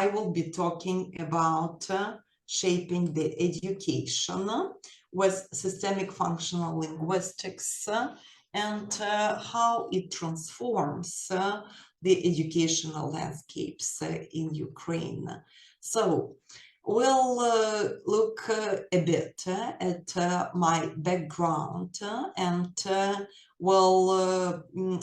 I will be talking about shaping the education with systemic functional linguistics and how it transforms the educational landscapes in Ukraine. So we'll look a bit at my background and we'll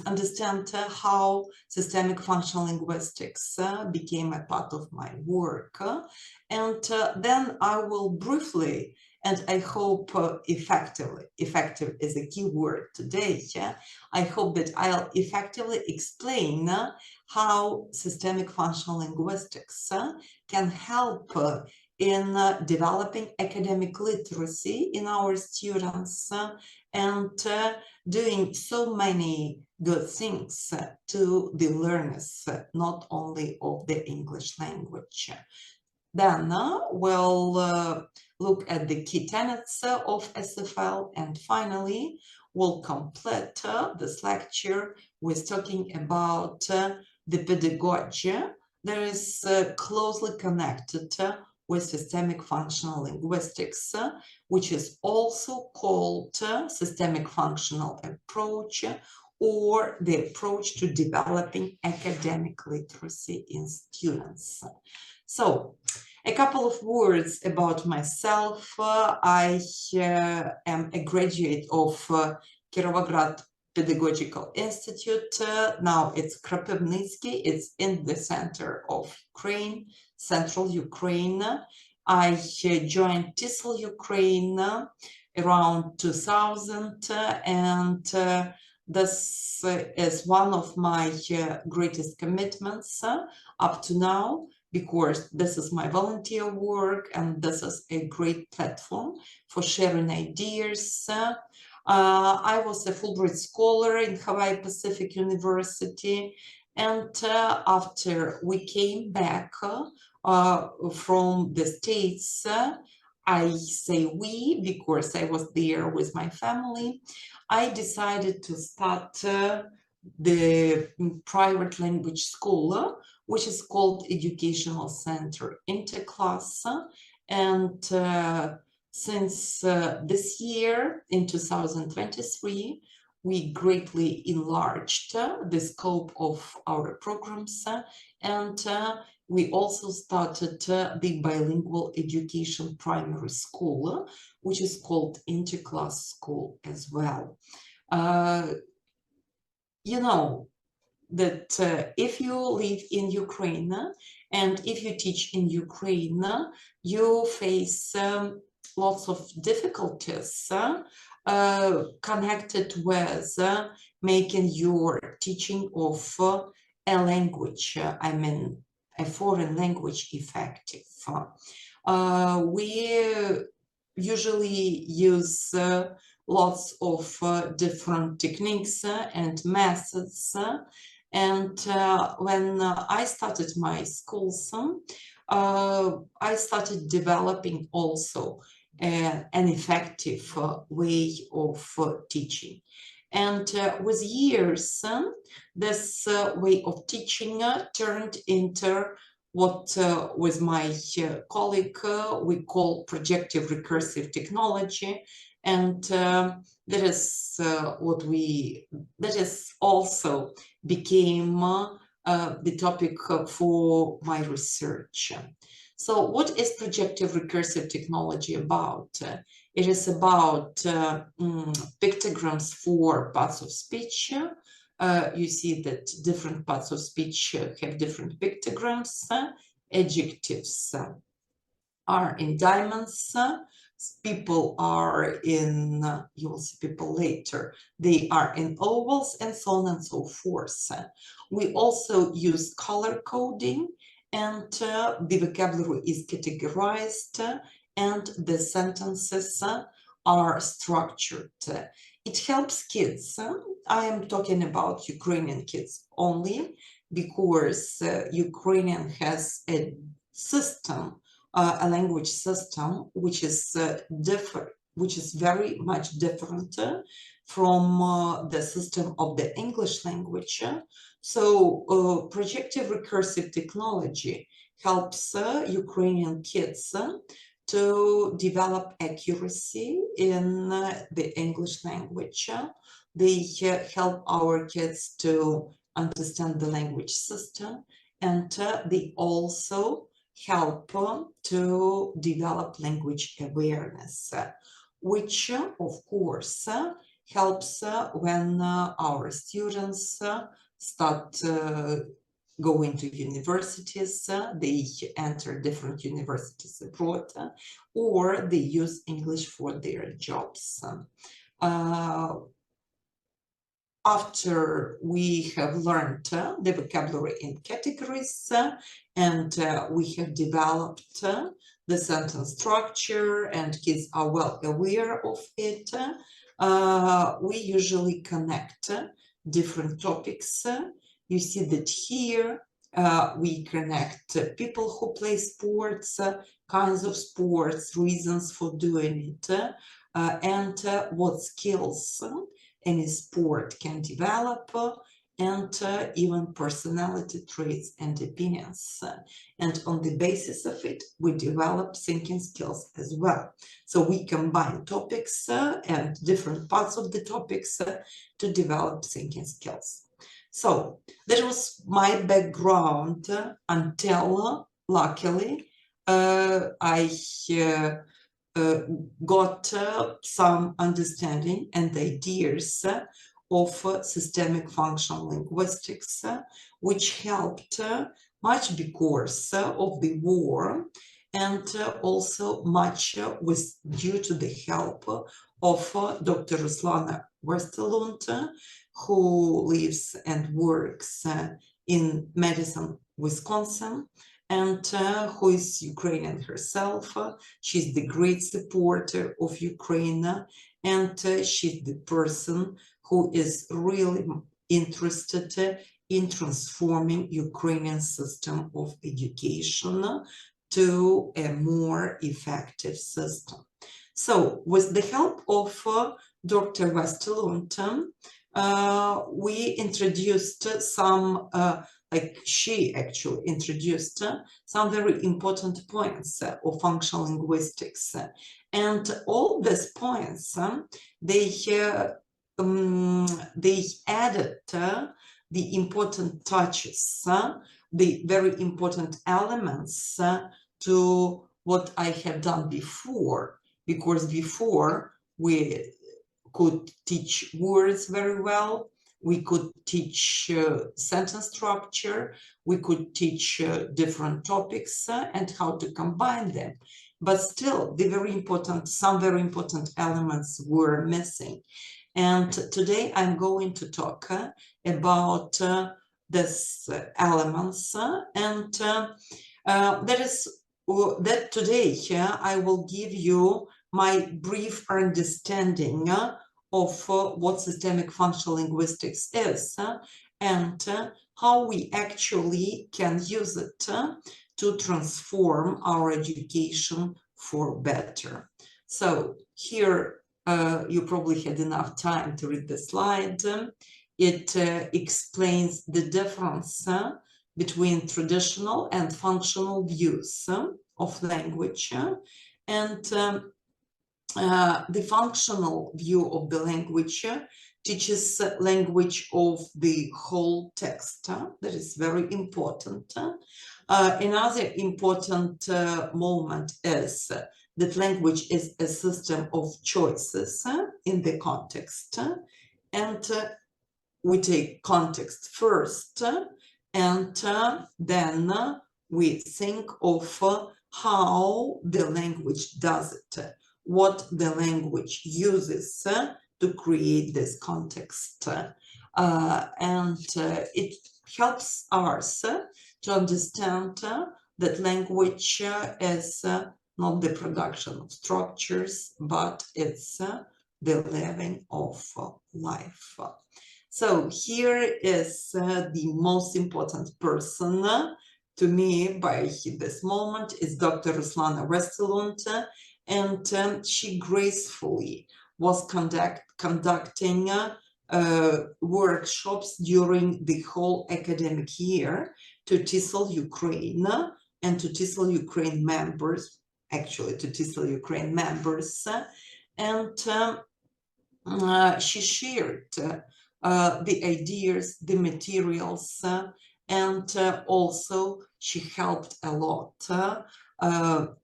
understand how systemic functional linguistics became a part of my work. And then I will briefly, and I hope effective is a key word today, I hope that I'll effectively explain how systemic functional linguistics can help in developing academic literacy in our students and doing so many good things to the learners, not only of the English language. Then we'll look at the key tenets of SFL, and finally we'll complete this lecture with talking about the pedagogy that is closely connected with systemic functional linguistics, which is also called systemic functional approach, or the approach to developing academic literacy in students. So, a couple of words about myself. I am a graduate of Kirovograd Pedagogical Institute. Now it's Kropivnitsky. It's in the center of Ukraine, central Ukraine. I joined TESOL-Ukraine around 2000, and this is one of my greatest commitments up to now, because this is my volunteer work and this is a great platform for sharing ideas. I was a Fulbright scholar in Hawaii Pacific University, and after we came back from the States, I say we because I was there with my family, I decided to start the private language school, which is called Educational Center Interclass. And since this year, in 2023, we greatly enlarged the scope of our programs, and we also started the bilingual education primary school, which is called Interclass School as well. You know that if you live in Ukraine and if you teach in Ukraine, you face lots of difficulties connected with making your teaching of a language, I mean a foreign language, effective. We usually use lots of different techniques and methods. And when I started my schools, I started developing also an effective way of teaching. And with years, this way of teaching turned into what with my colleague we call projective recursive technology. And that is that is also became the topic for my research. So what is projective recursive technology about? It is about pictograms for parts of speech. You see that different parts of speech have different pictograms. Adjectives are in diamonds. People are in, you will see people later, they are in ovals, and so on and so forth. We also use color coding, and the vocabulary is categorized, and the sentences are structured. It helps kids. I am talking about Ukrainian kids only, because Ukrainian has a system, a language system, which is different, which is very much different from the system of the English language. So projective recursive technology helps Ukrainian kids to develop accuracy in the English language. They help our kids to understand the language system, and they also help to develop language awareness, which of course helps when our students start going to universities, they enter different universities abroad, or they use English for their jobs. After we have learned the vocabulary in categories and we have developed the sentence structure and kids are well aware of it, we usually connect different topics. You see that here we connect people who play sports, kinds of sports, reasons for doing it, and what skills any sport can develop, and even personality traits and opinions. And on the basis of it, we develop thinking skills as well. So we combine topics and different parts of the topics to develop thinking skills. So that was my background until, luckily, I got some understanding and ideas of systemic functional linguistics, which helped much because of the war, and also much was due to the help of Dr. Ruslana Westerlund, who lives and works in Madison, Wisconsin, and who is Ukrainian herself. She's the great supporter of Ukraine, and she's the person who is really interested in transforming Ukrainian system of education to a more effective system. So with the help of Dr. Westerlund, we introduced some she actually introduced some very important points of functional linguistics. And all these points, they added the important touches, the very important elements to what I have done before, because before we could teach words very well, we could teach sentence structure, we could teach different topics and how to combine them. But still, some very important elements were missing. And today I'm going to talk about these elements, and that today I will give you my brief understanding of what systemic functional linguistics is and how we actually can use it to transform our education for better. So here you probably had enough time to read the slide. It explains the difference between traditional and functional views of language, and the functional view of the language teaches language of the whole text. That is very important. Another important moment is that language is a system of choices in the context, and we take context first, and then we think of how the language does it, what the language uses to create this context. And it helps us to understand that language is not the production of structures, but it's the living of life. So here is the most important person to me by this moment is Dr. Ruslana Westerlund, and she gracefully was conducting workshops during the whole academic year to TESOL-Ukraine and to TESOL-Ukraine members, actually to TESOL-Ukraine members, and she shared the ideas, the materials, and also she helped a lot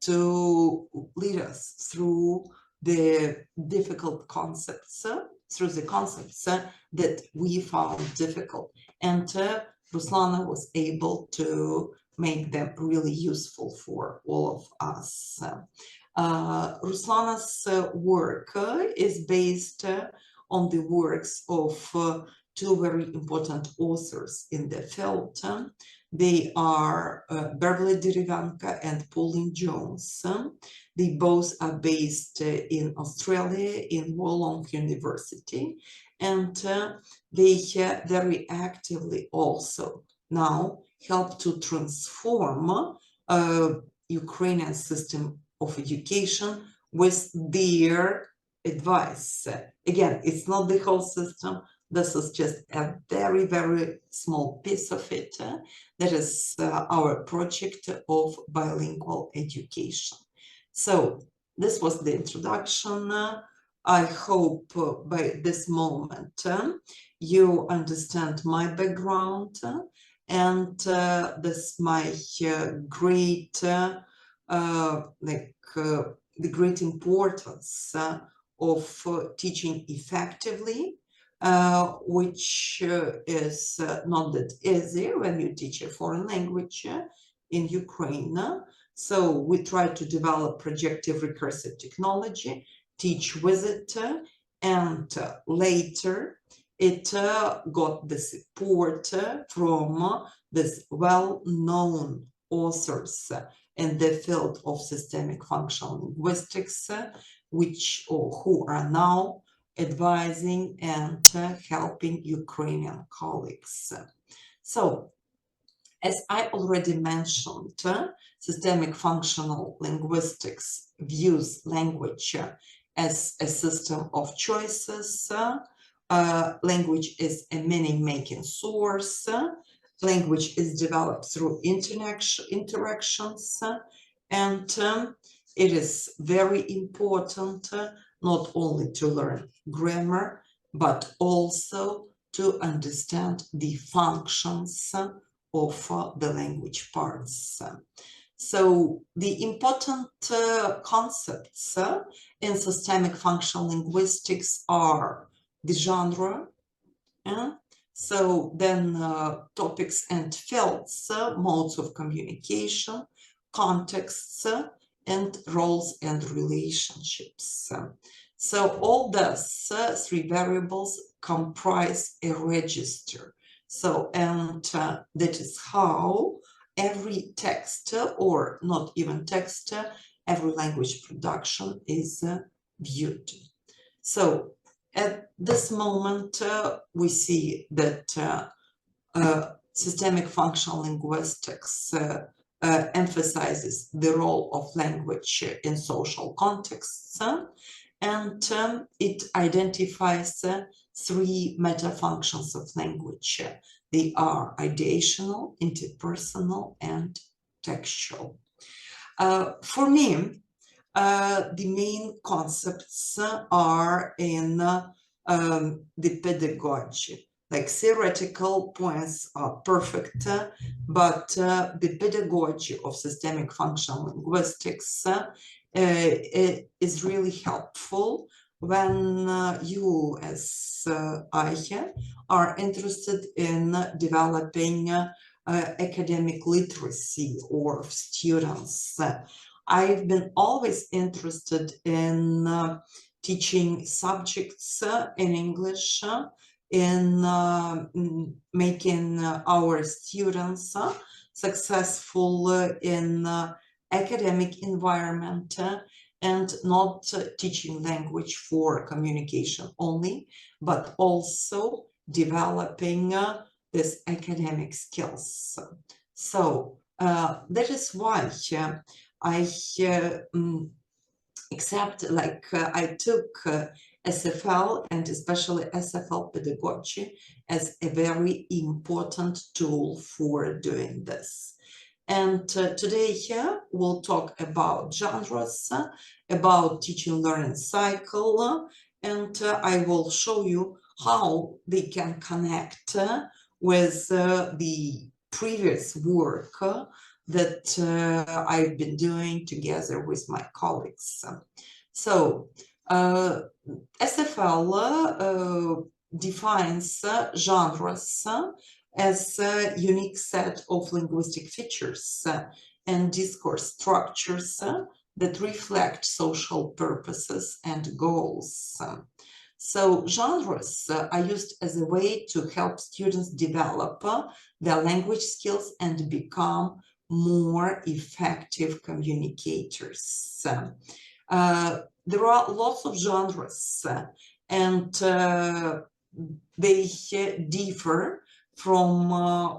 to lead us through the difficult concepts, through the concepts that we found difficult. And Ruslana was able to make them really useful for all of us. Ruslana's work is based on the works of two very important authors in the field. They are Beverly Derivanka and Pauline Jones. They both are based in Australia, in Wollongong University, and they very actively also now help to transform Ukrainian system of education with their advice. Again, it's not the whole system. This is just a very, very small piece of it. That is our project of bilingual education. So this was the introduction. I hope by this moment you understand my background and this my great the great importance of teaching effectively, which is not that easy when you teach a foreign language in Ukraine. So we try to develop projective recursive technology, teach with it, and later it got the support from this well-known authors in the field of systemic functional linguistics, who are now advising and helping Ukrainian colleagues. So, as I already mentioned, systemic functional linguistics views language as a system of choices. Language is a meaning-making source. Language is developed through interactions, and it is very important not only to learn grammar, but also to understand the functions of the language parts. So the important concepts in systemic functional linguistics are the genre, so then topics and fields, modes of communication, contexts, and roles and relationships. So all those three variables comprise a register. So, and that is how every text, or not even text, every language production is viewed. So at this moment, we see that systemic functional linguistics emphasizes the role of language in social contexts, and it identifies three meta-functions of language. They are ideational, interpersonal, and textual. For me, the main concepts are in the pedagogy. Like theoretical points are perfect, but the pedagogy of systemic functional linguistics is really helpful when you, as I are interested in developing academic literacy of students. I've been always interested in teaching subjects in English, in making our students successful in academic environment, and not teaching language for communication only, but also developing these academic skills. So that is why I I took SFL and especially SFL pedagogy as a very important tool for doing this. And today here we'll talk about genres, about teaching learning cycle, and I will show you how they can connect with the previous work that I've been doing together with my colleagues. So SFL defines genres as a unique set of linguistic features and discourse structures that reflect social purposes and goals. So genres are used as a way to help students develop their language skills and become more effective communicators. There are lots of genres and they differ from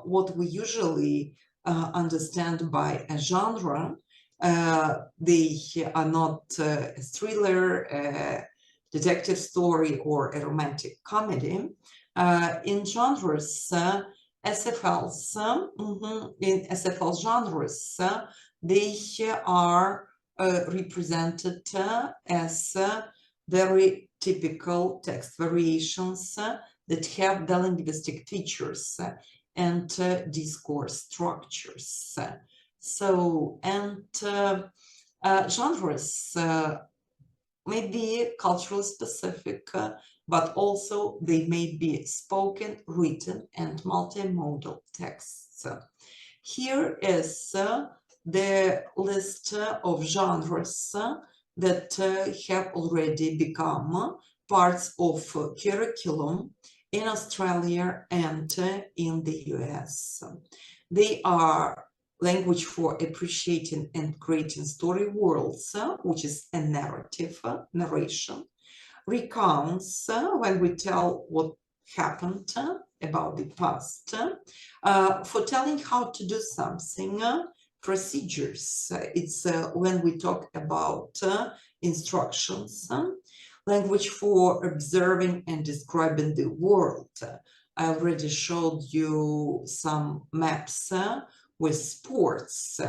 what we usually understand by a genre. They are not a thriller, a detective story, or a romantic comedy. In genres, SFLs, in SFL genres, they are represented as very typical text variations that have the linguistic features and discourse structures. So, and genres may be culturally specific, but also they may be spoken, written, and multimodal texts. Here is the list of genres that have already become parts of curriculum in Australia and in the US. They are language for appreciating and creating story worlds, which is a narrative, narration, recounts, when we tell what happened about the past, for telling how to do something, procedures, it's when we talk about instructions, language for observing and describing the world. I already showed you some maps with sports.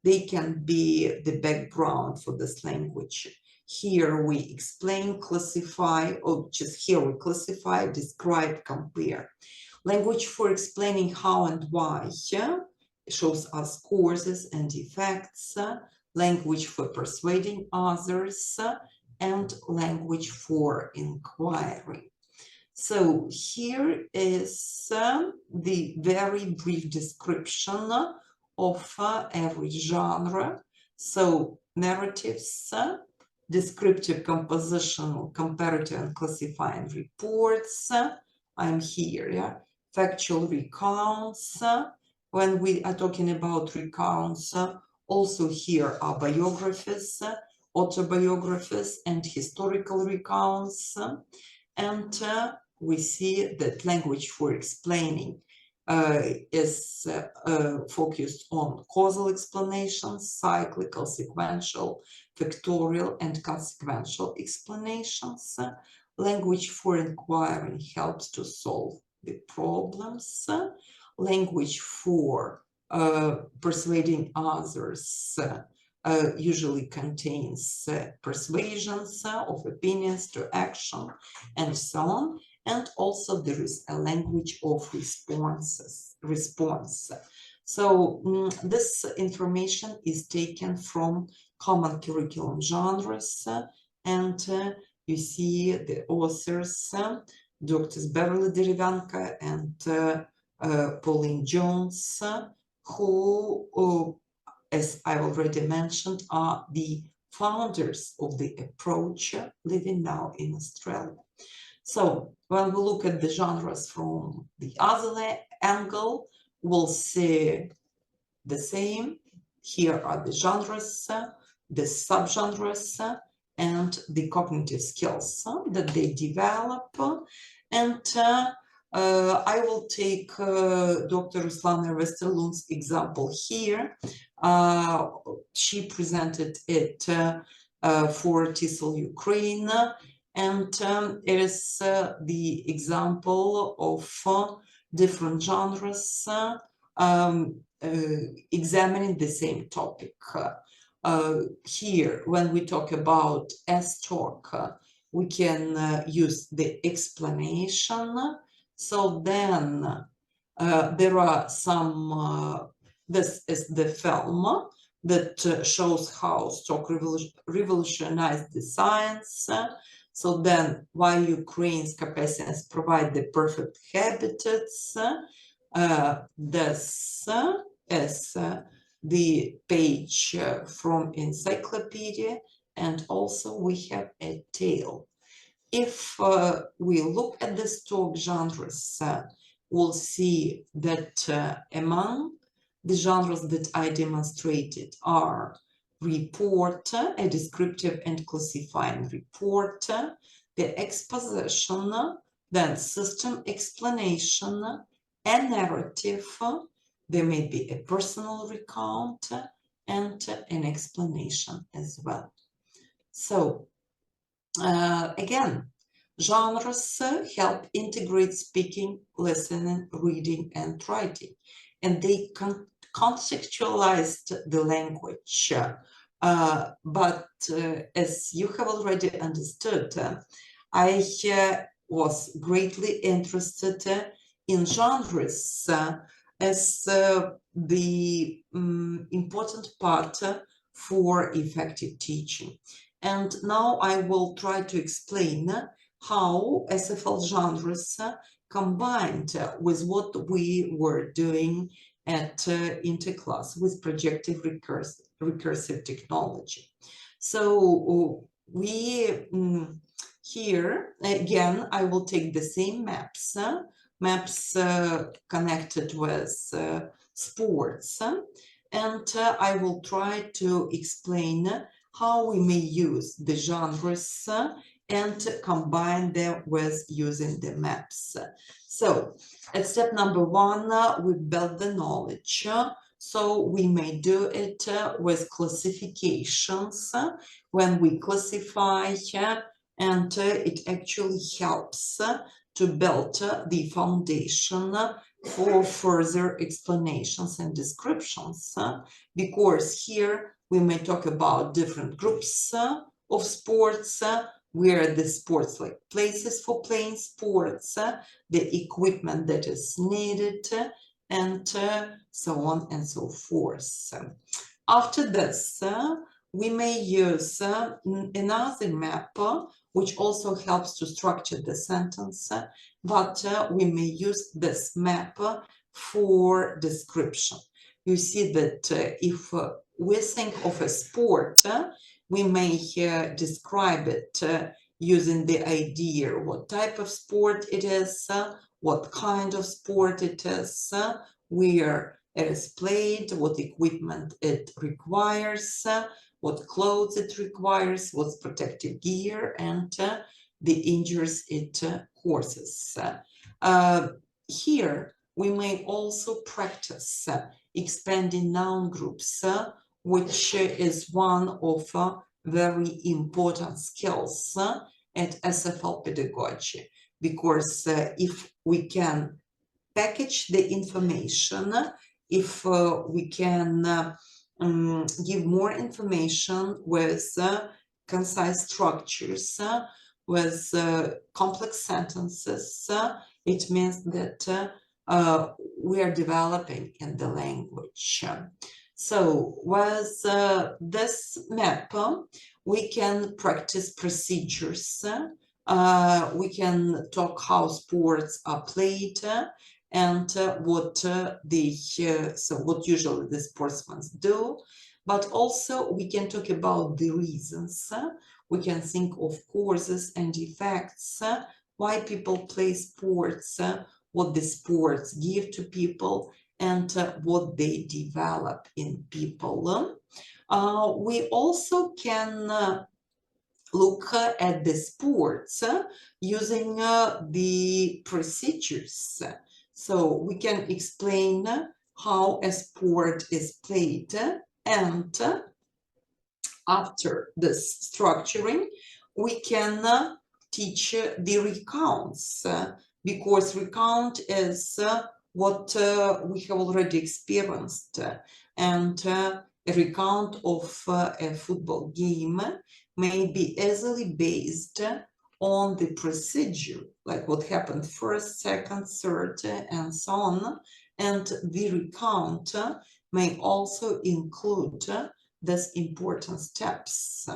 They can be the background for this language. Here we explain, classify, or just here we classify, describe, compare. Language for explaining how and why shows us causes and effects, language for persuading others, and language for inquiry. So here is the very brief description of every genre. So narratives, descriptive, compositional, comparative, and classifying reports. I'm here, yeah. Factual recounts. When we are talking about recounts, also here are biographies, autobiographies, and historical recounts. And we see that language for explaining is focused on causal explanations, cyclical, sequential, factorial, and consequential explanations. Language for inquiring helps to solve the problems. Language for persuading others usually contains persuasions of opinions to action and so on. And also there is a language of response. So this information is taken from common curriculum genres, and you see the authors, Drs. Beverly Derivanka and Pauline Jones, who, as I already mentioned, are the founders of the approach living now in Australia. So when we look at the genres from the other angle, we'll see the same. Here are the genres, the subgenres, and the cognitive skills that they develop. And I will take Dr. Ruslana Westerlund's example here. She presented it for TESOL-Ukraine, And it is the example of different genres examining the same topic. Here, when we talk about S-talk, we can use the explanation. So then there are some, this is the film that shows how stock revolutionized the science. So then why Ukraine's capacities provide the perfect habitats. This is the page from encyclopedia, and also we have a tale. If we look at the stock genres, we'll see that among the genres that I demonstrated are report, a descriptive and classifying report, the exposition, then system explanation, a narrative, there may be a personal recount, and an explanation as well. So again, genres help integrate speaking, listening, reading, and writing, and they contextualized the language. But as you have already understood, I was greatly interested in genres as the important part for effective teaching. And now I will try to explain how SFL genres combined with what we were doing at Interclass with projective recursive technology. So we here again, I will take the same maps connected with sports, and I will try to explain how we may use the genres and combine them with using the maps. So at step number one, we build the knowledge. So we may do it with classifications when we classify, and it actually helps to build the foundation for further explanations and descriptions, because here we may talk about different groups of sports, where the sports, like places for playing sports, the equipment that is needed, and so on and so forth. After this, we may use another map, which also helps to structure the sentence, but we may use this map for description. You see that if we think of a sport, we may describe it using the idea what type of sport it is, what kind of sport it is, where it is played, what equipment it requires, what clothes it requires, what's protective gear, and the injuries it causes. Here, we may also practice expanding noun groups, which is one of very important skills at SFL pedagogy, because if we can package the information, if we can give more information with concise structures, with complex sentences, it means that we are developing in the language. So with this map, we can practice procedures. We can talk how sports are played, and what what usually the sportsmen do, but also we can talk about the reasons. We can think of causes and effects, why people play sports, what the sports give to people, and what they develop in people. We also can look at the sports using the procedures. So we can explain how a sport is played, and after this structuring, we can teach the recounts, because recount is what we have already experienced, and a recount of a football game may be easily based on the procedure, like what happened first, second, third, and so on. And the recount may also include these important steps.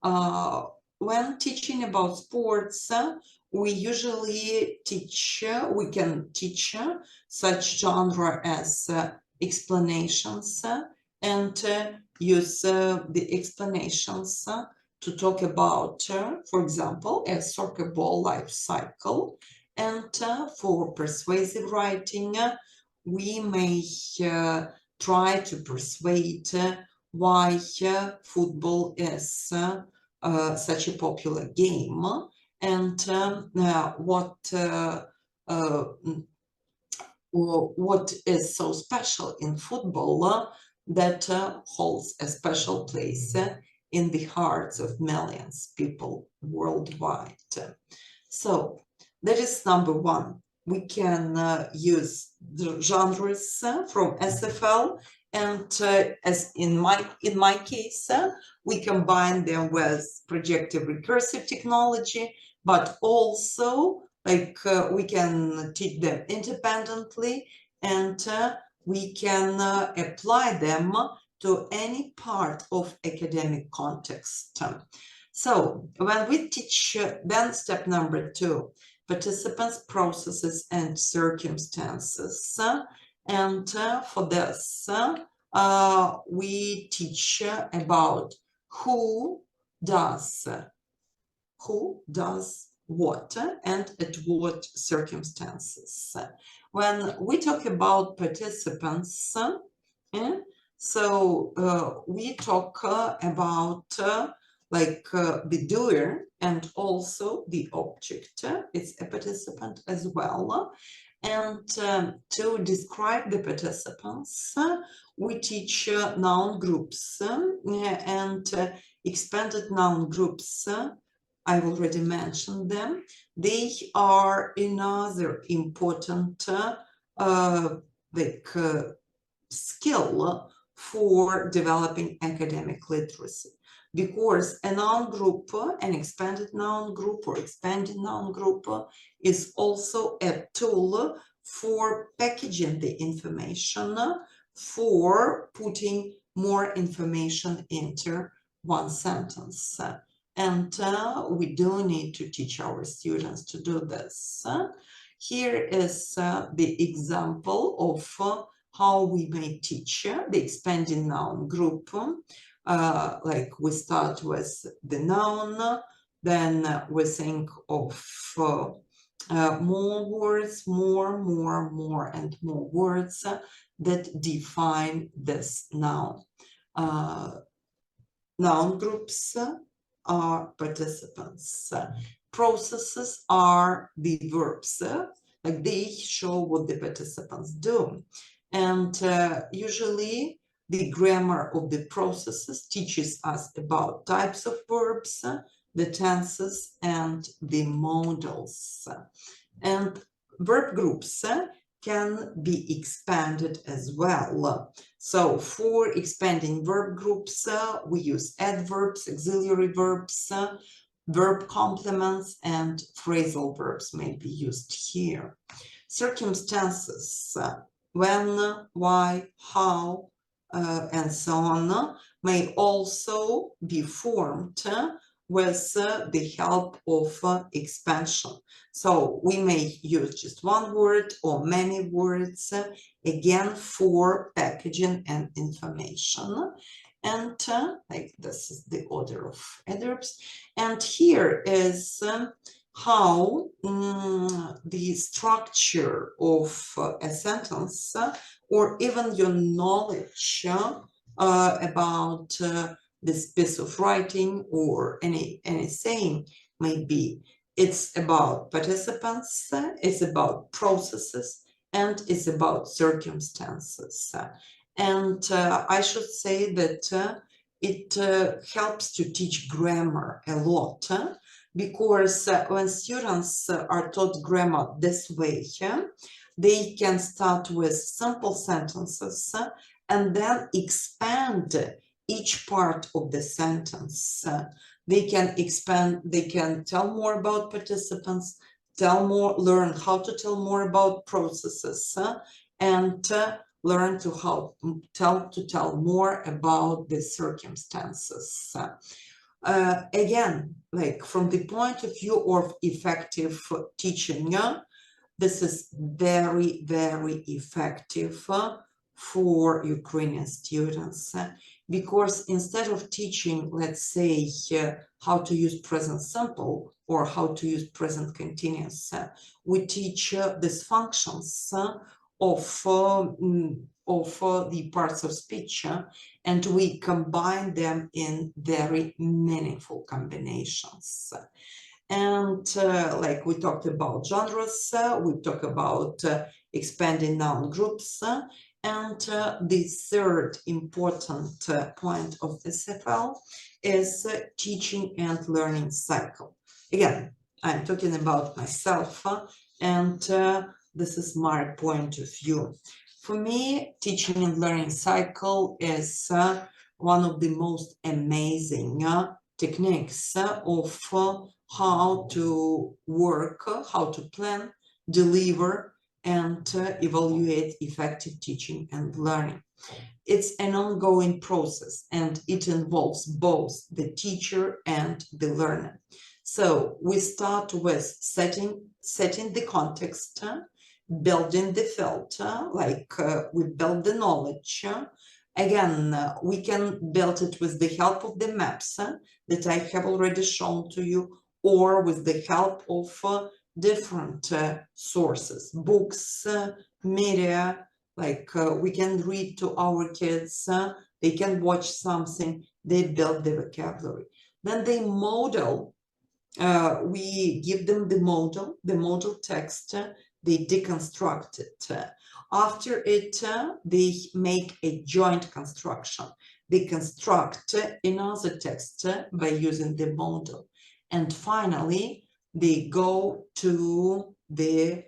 When teaching about sports, we usually we can teach such genre as explanations, and use the explanations to talk about, for example, a soccer ball life cycle. And for persuasive writing, we may try to persuade why football is such a popular game, and what is so special in football that holds a special place in the hearts of millions of people worldwide. So that is number one. We can use the genres from SFL, and as in my case, we combine them with projective recursive technology, but also like we can teach them independently, and we can apply them to any part of academic context. So when we teach, then step number 2, participants, processes, and circumstances. And for this, we teach about who does what and at what circumstances. When we talk about participants, so we talk about the doer and also the object. It's a participant as well. And to describe the participants, we teach noun groups and expanded noun groups. I've already mentioned them. They are another important skill for developing academic literacy, because a noun group, an expanded noun group or expanded noun group, is also a tool for packaging the information, for putting more information into one sentence. And we do need to teach our students to do this. Here is the example of how we may teach the expanding noun group. Like we start with the noun, then we think of more words, more and more words that define this noun. Noun groups are participants. Processes are the verbs, like they show what the participants do. And usually the grammar of the processes teaches us about types of verbs, the tenses, and the modals. And verb groups can be expanded as well. So for expanding verb groups, we use adverbs, auxiliary verbs, verb complements, and phrasal verbs may be used here. Circumstances, when, why, how, and so on, may also be formed with the help of expansion. So we may use just one word or many words, again, for packaging and information. And like this is the order of adverbs. And here is how the structure of a sentence or even your knowledge about this piece of writing or any saying may be. It's about participants, it's about processes, and it's about circumstances. And I should say that it helps to teach grammar a lot, because when students are taught grammar this way, they can start with simple sentences and then expand each part of the sentence. They can expand, they can tell more about participants, learn how to tell more about processes, and learn to tell more about the circumstances. Again, like from the point of view of effective teaching, this is very, very effective for Ukrainian students, because instead of teaching, let's say, how to use present simple or how to use present continuous, we teach these functions of the parts of speech, and we combine them in very meaningful combinations. And like we talked about genres, we talk about expanding noun groups, and the third important point of SFL is teaching and learning cycle. Again, I'm talking about myself, and this is my point of view. For me, teaching and learning cycle is one of the most amazing techniques of how to work, how to plan, deliver, and evaluate effective teaching and learning. It's an ongoing process, and it involves both the teacher and the learner. So we start with setting the context, building the filter, like we build the knowledge. Again, we can build it with the help of the maps that I have already shown to you, or with the help of different sources, books, media, like we can read to our kids, they can watch something, they build the vocabulary. Then they model, we give them the model text, they deconstruct it. After it, they make a joint construction. They construct another text by using the model. And finally, they go to the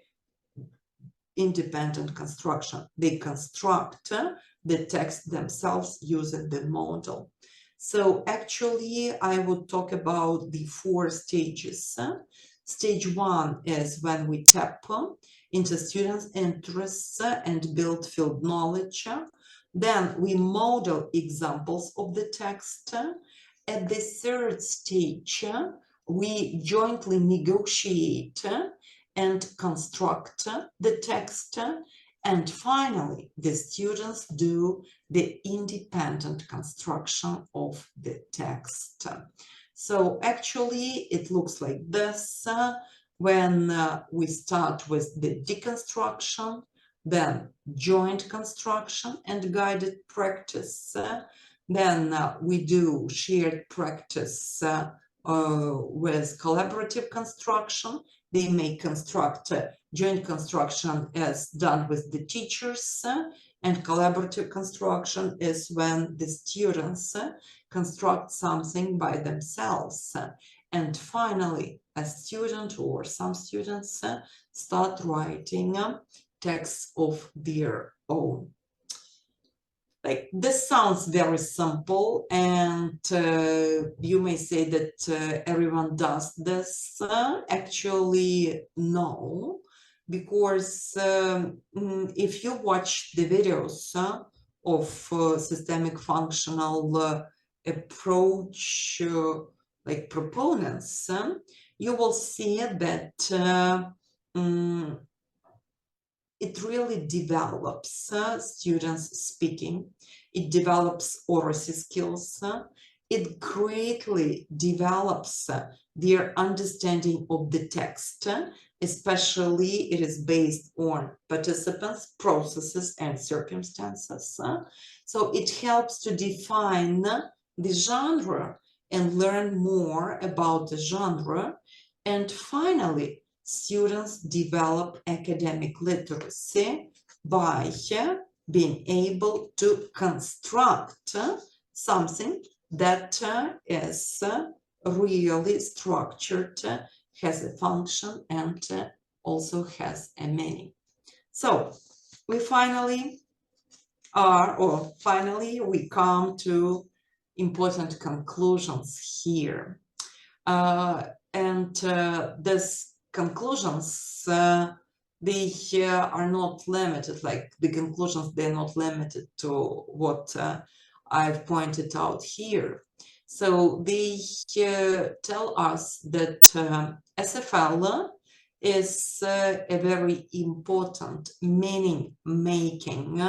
independent construction. They construct the text themselves using the model. So actually, I would talk about the 4 stages. Stage 1 is when we tap into students' interests and build field knowledge. Then we model examples of the text. At the 3rd stage, we jointly negotiate and construct the text. And finally, the students do the independent construction of the text. So actually, it looks like this when we start with the deconstruction, then joint construction and guided practice. Then we do shared practice with collaborative construction. They may construct joint construction as done with the teachers, and collaborative construction is when the students construct something by themselves. And finally, a student or some students start writing texts of their own. Like, this sounds very simple, and you may say that everyone does this. Actually, no, because if you watch the videos of systemic functional approach, like proponents, you will see that it really develops students' speaking, it develops oracy skills, it greatly develops their understanding of the text, especially it is based on participants, processes, and circumstances. So it helps to define the genre and learn more about the genre. And finally, students develop academic literacy by being able to construct something that is really structured, has a function, and also has a meaning. So we finally we come to important conclusions here. And these conclusions, they are not limited, like the conclusions, they're not limited to what I've pointed out here. So they tell us that SFL is a very important meaning-making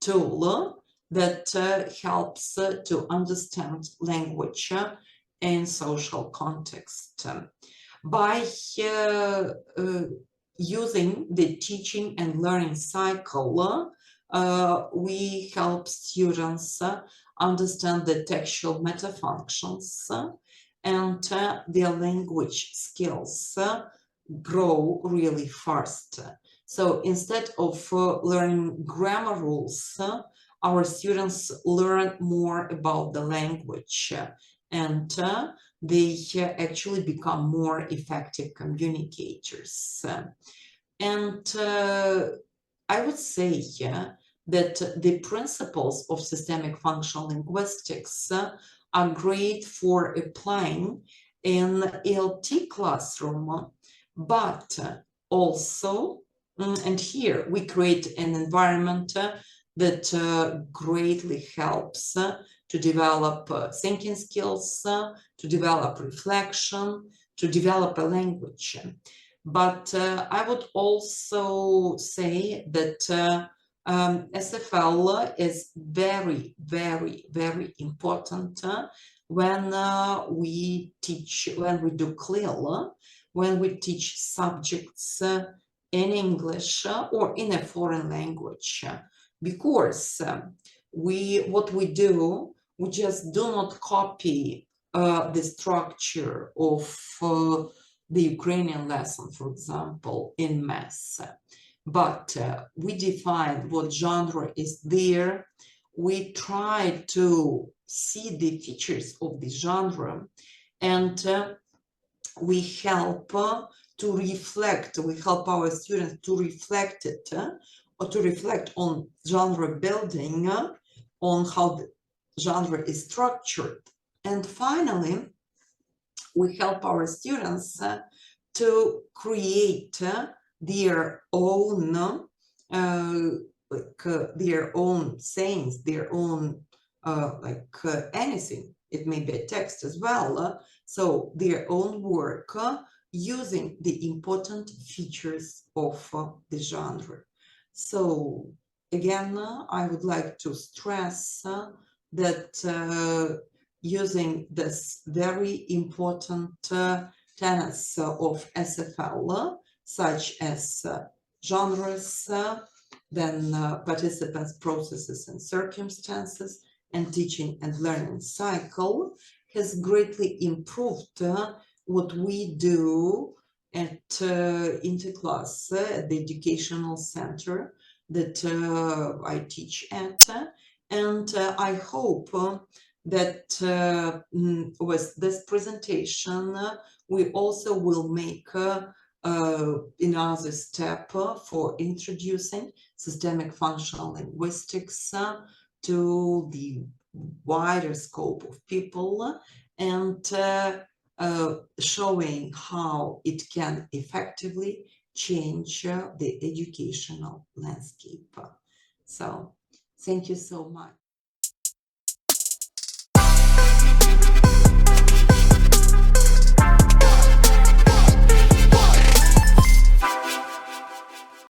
tool that helps to understand language in social context. By using the teaching and learning cycle, we help students understand the textual metafunctions, and their language skills grow really fast. So instead of learning grammar rules, our students learn more about the language, and they actually become more effective communicators. And I would say that the principles of systemic functional linguistics are great for applying in ELT classroom, but also, and here we create an environment that greatly helps to develop thinking skills, to develop reflection, to develop a language. But I would also say that SFL is very, very, very important when we teach, when we do CLIL, when we teach subjects in English or in a foreign language, because what we do, we just do not copy the structure of the Ukrainian lesson, for example, in maths, but we define what genre is there. We try to see the features of the genre, and we help to reflect, we help our students to reflect it, or to reflect on genre building, on how the genre is structured. And finally, we help our students to create their own their own sayings, their own anything. It may be a text as well. So their own work using the important features of the genre. So again, I would like to stress that using this very important tenets of SFL, such as genres, then participants, processes, and circumstances, and teaching and learning cycle, has greatly improved what we do at Interclass, at the educational center that I teach at. And I hope that with this presentation, we also will make another step for introducing systemic functional linguistics to the wider scope of people, and showing how it can effectively change the educational landscape. So thank you so much.